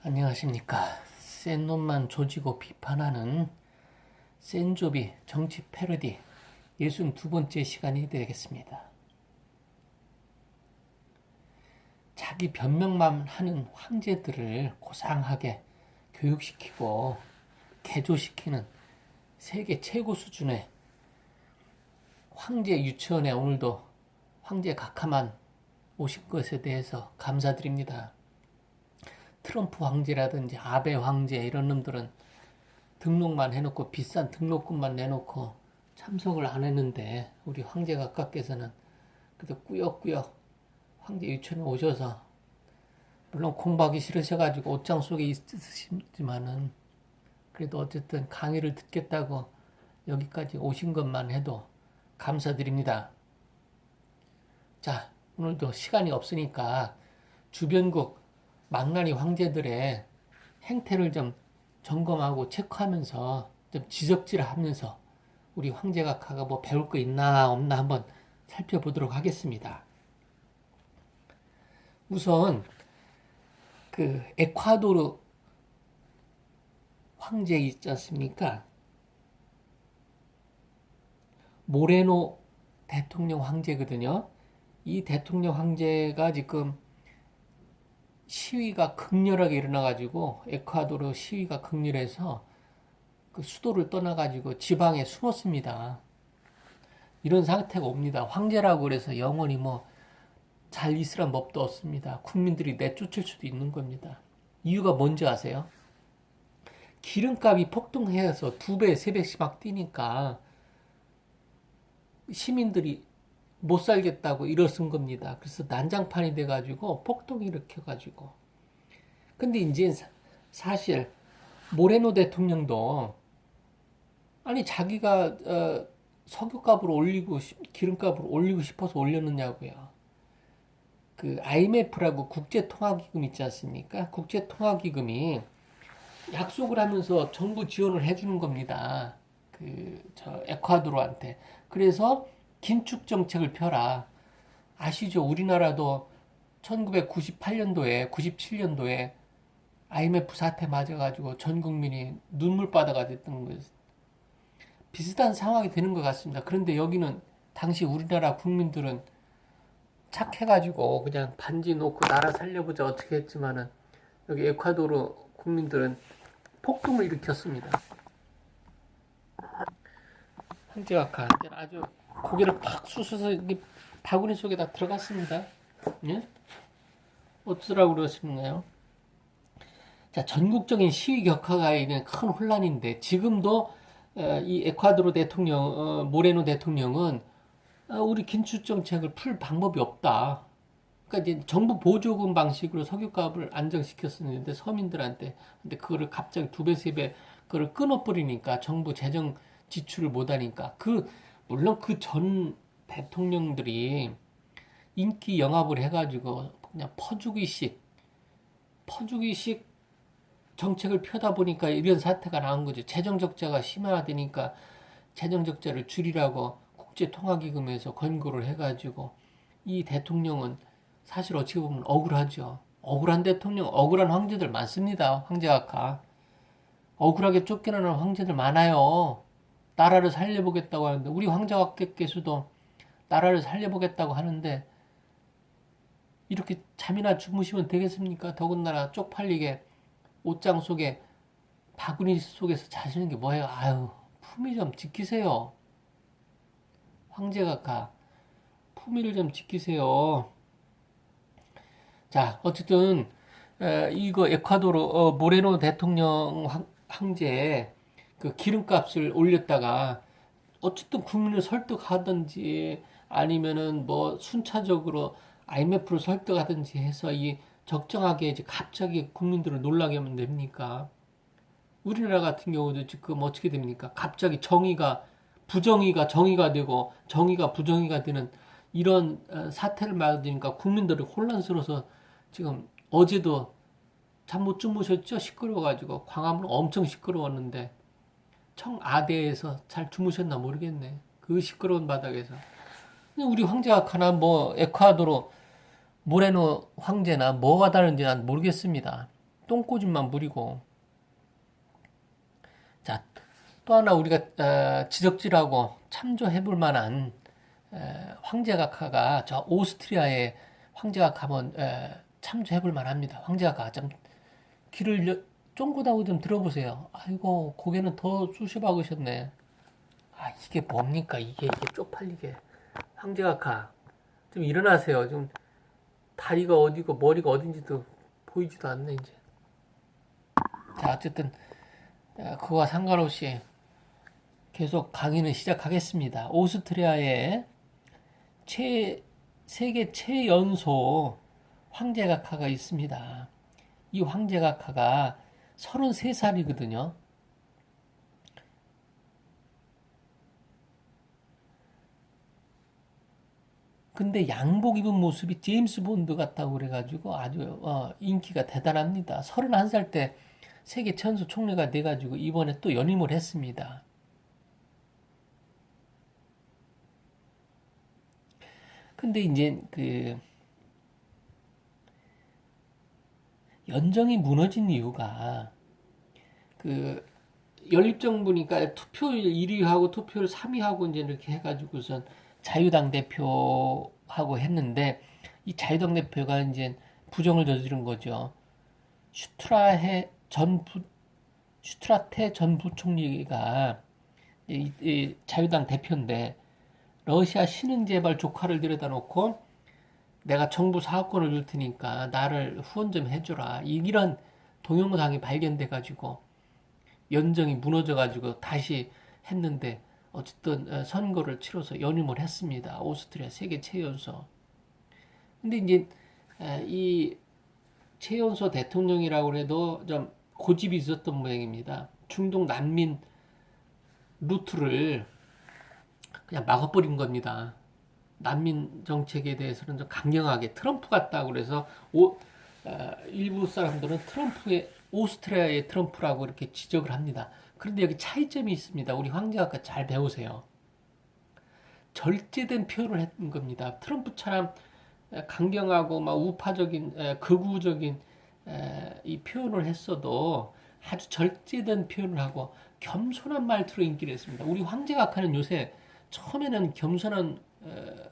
안녕하십니까. 센 놈만 조지고 비판하는 센조비 정치 패러디 62번째 시간이 되겠습니다. 자기 변명만 하는 황제들을 고상하게 교육시키고 개조시키는 세계 최고 수준의 황제 유치원에 오늘도 황제 각하만 오신 것에 대해서 감사드립니다. 트럼프 황제라든지 아베 황제 이런 놈들은 등록만 해놓고 비싼 등록금만 내놓고 참석을 안 했는데 우리 황제 각하께서는 그래도 꾸역꾸역 황제 유치원에 오셔서 물론 공부하기 싫으셔가지고 옷장 속에 있으시지만은 그래도 어쨌든 강의를 듣겠다고 여기까지 오신 것만 해도 감사드립니다. 자, 오늘도 시간이 없으니까 주변국 망나니 황제들의 행태를 좀 점검하고 체크하면서 좀 지적질하면서 우리 황제 각하가 뭐 배울 거 있나 없나 한번 살펴보도록 하겠습니다. 우선 그 에콰도르 황제 있지 않습니까? 모레노 대통령 황제거든요. 이 대통령 황제가 지금 시위가 극렬하게 일어나가지고 에콰도르 시위가 극렬해서 그 수도를 떠나가지고 지방에 숨었습니다. 이런 상태가 옵니다. 황제라고 그래서 영원히 뭐 잘 있으란 법도 없습니다. 국민들이 내쫓을 수도 있는 겁니다. 이유가 뭔지 아세요? 기름값이 폭등해서 2배, 3배씩 막 뛰니까 시민들이 못 살겠다고 일어선 겁니다. 그래서 난장판이 돼가지고 폭동이 일으켜가지고. 근데 이제 사실 모레노 대통령도 아니 자기가 석유값을 올리고 기름값을 올리고 싶어서 올렸느냐고요. 그 IMF라고 국제통화기금 있지 않습니까? 국제통화기금이 약속을 하면서 정부 지원을 해주는 겁니다. 저 에콰도르한테. 그래서 긴축 정책을 펴라. 아시죠? 우리나라도 1998년도에 97년도에 IMF 사태 맞아가지고 전 국민이 눈물바다가 됐던 거예요. 비슷한 상황이 되는 것 같습니다. 그런데 여기는 당시 우리나라 국민들은 착해가지고 그냥 반지 놓고 나라 살려보자 어떻게 했지만은 여기 에콰도르 국민들은 폭동을 일으켰습니다. 황제 각하 아주 고개를 팍 쑤셔서 바구니 속에다 들어갔습니다. 예? 어쩌라고 그러시는가요? 자, 전국적인 시위 격화가 있는 큰 혼란인데 지금도 이 에콰도르 대통령 모레노 대통령은 우리 긴축 정책을 풀 방법이 없다. 그러니까 이제 정부 보조금 방식으로 석유값을 안정시켰었는데 서민들한테 근데 그거를 갑자기 2배, 3배 그걸 끊어버리니까 정부 재정 지출을 못하니까 물론 그 전 대통령들이 인기 영합을 해가지고 그냥 퍼주기식 정책을 펴다 보니까 이런 사태가 나온 거죠. 재정 적자가 심화되니까 재정 적자를 줄이라고 국제통화기금에서 권고를 해가지고 이 대통령은 사실 어찌 보면 억울하죠. 억울한 대통령, 억울한 황제들 많습니다. 황제 각하. 억울하게 쫓겨나는 황제들 많아요. 나라를 살려보겠다고 하는데 우리 황제 각하께서도 나라를 살려보겠다고 하는데 이렇게 잠이나 주무시면 되겠습니까? 더군다나 쪽팔리게 옷장 속에 바구니 속에서 자시는 게 뭐예요? 아유, 품위 좀 지키세요. 황제 각하, 품위를 좀 지키세요. 자, 어쨌든 이거 에콰도르 모레노 대통령 황제 그 기름값을 올렸다가 어쨌든 국민을 설득하든지 아니면은 뭐 순차적으로 IMF를 설득하든지 해서 이 적정하게 이제 갑자기 국민들을 놀라게 하면 됩니까? 우리나라 같은 경우도 지금 어떻게 됩니까? 갑자기 부정의가 정의가 되고 정의가 부정의가 되는 이런 사태를 맞으니까 국민들이 혼란스러워서 지금 어제도 잠 못 주무셨죠? 시끄러워가지고 광화문 엄청 시끄러웠는데 청아대에서 잘 주무셨나 모르겠네. 그 시끄러운 바닥에서. 우리 황제 각하나 뭐 에콰도르 모레노 황제나 뭐가 다른지 난 모르겠습니다. 똥꼬집만 부리고. 자, 또 하나 우리가 지적질하고 참조해볼 만한 황제각하가 저 오스트리아의 황제각하면 참조해볼 만합니다. 황제각하 좀 귀를 쫑긋하고 좀 들어보세요. 아이고 고개는 더 쑤셔박으셨네. 아 이게 뭡니까 이게 쪽팔리게. 황제각하 좀 일어나세요. 좀 다리가 어디고 머리가 어딘지도 보이지도 않네 이제. 자 어쨌든 그거와 상관없이 계속 강의는 시작하겠습니다. 오스트리아의 세계 최연소 황제각하가 있습니다. 이 황제각하가 33살이거든요. 근데 양복 입은 모습이 제임스 본드 같다고 그래가지고 아주 인기가 대단합니다. 31살 때 세계 최연소 총리가 돼가지고 이번에 또 연임을 했습니다. 근데 이제 그 연정이 무너진 이유가 그 연립정부니까 투표율 1위하고 투표율 3위하고 이제 이렇게 해가지고선 자유당 대표하고 했는데 이 자유당 대표가 이제 부정을 저지른 거죠. 슈트라테 전 부총리가 이 자유당 대표인데 러시아 신흥재발 조카를 데려다 놓고 내가 정부 사업권을 줄 테니까 나를 후원 좀 해줘라. 이런 동영상이 발견돼 가지고 연정이 무너져 가지고 다시 했는데 어쨌든 선거를 치러서 연임을 했습니다. 오스트리아 세계 최연소. 근데 이제 이 최연소 대통령이라고 해도 좀 고집이 있었던 모양입니다. 중동 난민 루트를 그냥 막아버린 겁니다. 난민 정책에 대해서는 좀 강경하게 트럼프 같다고 그래서 일부 사람들은 오스트리아의 트럼프라고 이렇게 지적을 합니다. 그런데 여기 차이점이 있습니다. 우리 황제학과 잘 배우세요. 절제된 표현을 했던 겁니다. 트럼프처럼 강경하고 막 우파적인 극우적인 이 표현을 했어도 아주 절제된 표현을 하고 겸손한 말투로 인기를 했습니다. 우리 황제각하는 요새 처음에는 겸손한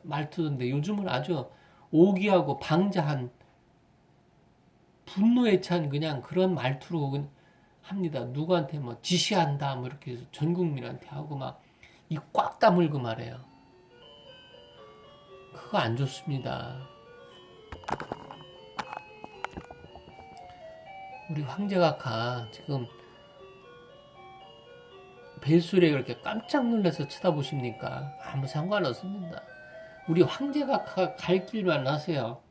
말투던데 요즘은 아주 오기하고 방자한 분노에 찬 그냥 그런 말투로 합니다. 누구한테 뭐 지시한다 뭐 이렇게 해서 전 국민한테 하고 막 이 꽉 다물고 말해요. 그거 안 좋습니다. 우리 황제각하 지금 벨소리에 그렇게 깜짝 놀라서 쳐다보십니까? 아무 상관없습니다. 우리 황제각하 갈 길만 하세요.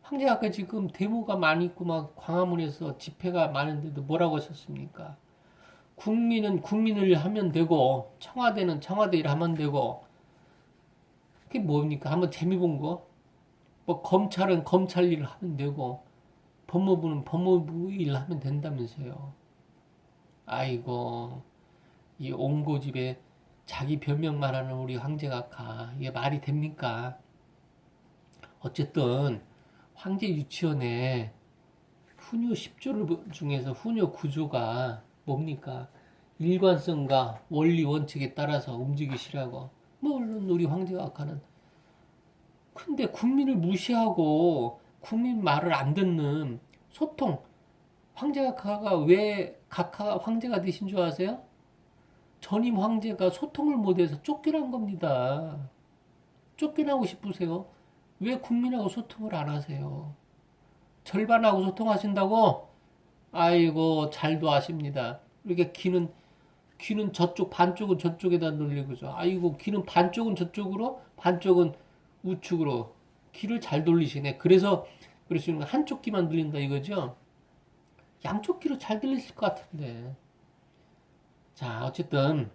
황제각하 지금 데모가 많이 있고 막 광화문에서 집회가 많은데도 뭐라고 하셨습니까? 국민은 국민을 하면 되고 청와대는 청와대 일 하면 되고 그게 뭡니까? 한번 재미 본 거? 뭐 검찰은 검찰 일을 하면 되고 법무부는 법무부 일 하면 된다면서요. 아이고 이 옹고집에 자기 변명만 하는 우리 황제각하 이게 말이 됩니까? 어쨌든 황제 유치원에 훈요 10조를 중에서 훈요 9조가 뭡니까? 일관성과 원리 원칙에 따라서 움직이시라고. 물론 우리 황제각하는 근데 국민을 무시하고 국민 말을 안 듣는 소통 황제각하가 왜 각하가 황제가 되신 줄 아세요? 전임 황제가 소통을 못해서 쫓겨난 겁니다. 쫓겨나고 싶으세요? 왜 국민하고 소통을 안 하세요? 절반하고 소통하신다고? 아이고 잘도 아십니다. 이렇게 귀는 저쪽 반쪽은 저쪽에다 돌리고죠. 아이고 귀는 반쪽은 저쪽으로 반쪽은 우측으로 귀를 잘 돌리시네. 그래서 그러시는 거 한쪽 귀만 들린다 이거죠. 양쪽 귀로 잘 들리실 것 같은데. 자 어쨌든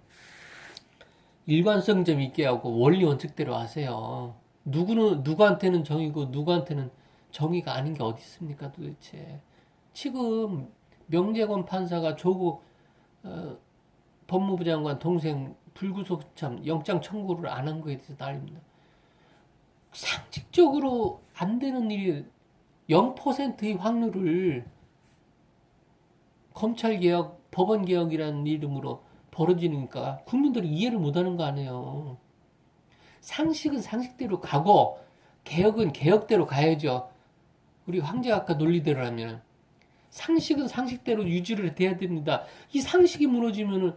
일관성 좀 있게 하고 원리 원칙대로 하세요. 누구한테는 정의고 누구한테는 정의가 아닌 게 어디 있습니까 도대체. 지금 명재권 판사가 조국 법무부 장관 동생 불구속 영장 청구를 안 한 거에 대해서 난립니다. 상식적으로 안 되는 일이 0%의 확률을 검찰개혁, 법원개혁이라는 이름으로 벌어지니까 국민들이 이해를 못하는 거 아니에요. 상식은 상식대로 가고 개혁은 개혁대로 가야죠. 우리 황제학과 논리대로라면 상식은 상식대로 유지를 돼야 됩니다. 이 상식이 무너지면은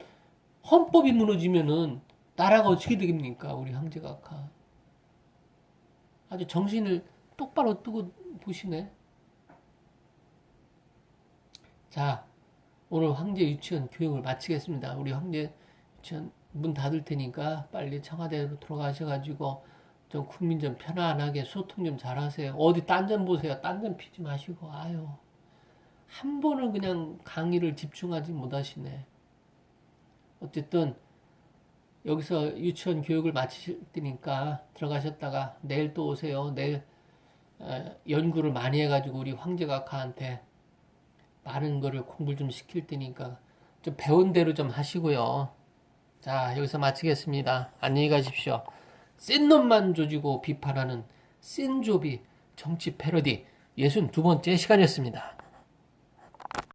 헌법이 무너지면은 나라가 어떻게 되겠습니까? 우리 황제각하 아주 정신을 똑바로 뜨고 보시네. 자, 오늘 황제 유치원 교육을 마치겠습니다. 우리 황제 유치원 문 닫을 테니까 빨리 청와대로 들어가셔가지고 좀 국민 좀 편안하게 소통 좀 잘하세요. 어디 딴전 보세요. 딴전 피지 마시고 아유 한 번은 그냥 강의를 집중하지 못하시네. 어쨌든 여기서 유치원 교육을 마치실 테니까 들어가셨다가 내일 또 오세요. 내일 연구를 많이 해가지고 우리 황제각하한테 많은 거를 공부를 좀 시킬 테니까 좀 배운 대로 좀 하시고요. 자, 여기서 마치겠습니다. 안녕히 가십시오. 센 놈만 조지고 비판하는 센조비 정치 패러디 62번째 시간이었습니다.